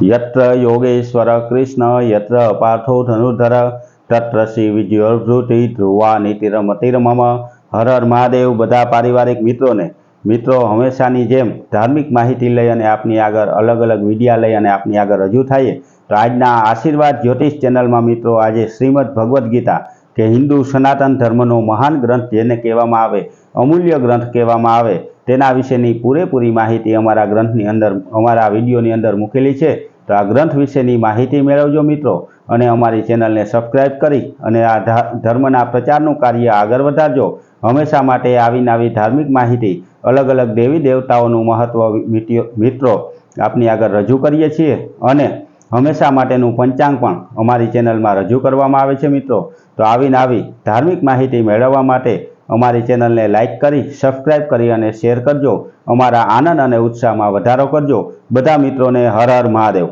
यत्र योगेश्वर कृष्ण यत्र पार्थो धनुर्धर तत्र श्री विजयोर्भृति ध्रुवा नीतिरमतिरमम। हर हर महादेव। बधा पारिवारिक मित्रों हमेशानी जेम धार्मिक माहिती लई अने आपनी आगर अलग अलग विडिया लई अने आपनी आगर रजू थाय। तो आजना आशीर्वाद ज्योतिष चेनल में मित्रों आज श्रीमद भगवद गीता के हिंदू सनातन धर्मनो महान ग्रंथ जेने कहेवामां आवे अमूल्य ग्रंथ कहेवामां आवे तेना विशेनी पूरेपूरी माहिती अमारा ग्रंथनी अंदर अमारा विडियोनी अंदर मूकेली छे। तो आ ग्रंथ विशेनी माहिती मेळवजो मित्रों अने अमारी चेनलने सब्सक्राइब करी अने आ धर्मना प्रचारनुं कार्य आगळ वधारजो। हमेशा माटे आवी नवी धार्मिक माहिती अलग अलग देवी देवताओनुं महत्व मित्रों आपनी आगळ रजू करीए छीए अने हमेशा माटेनुं पंचांग पण अमारी चेनलमां रजू करवामां आवे छे मित्रों। तो आवी नवी धार्मिक माहिती मेळववा माटे अमारी चेनलने लाइक करी सब्सक्राइब करी अने शेर करजो। अमारा आनंद अने उत्साहमां वधारो करजो। बधा मित्रों ने हर हर महादेव।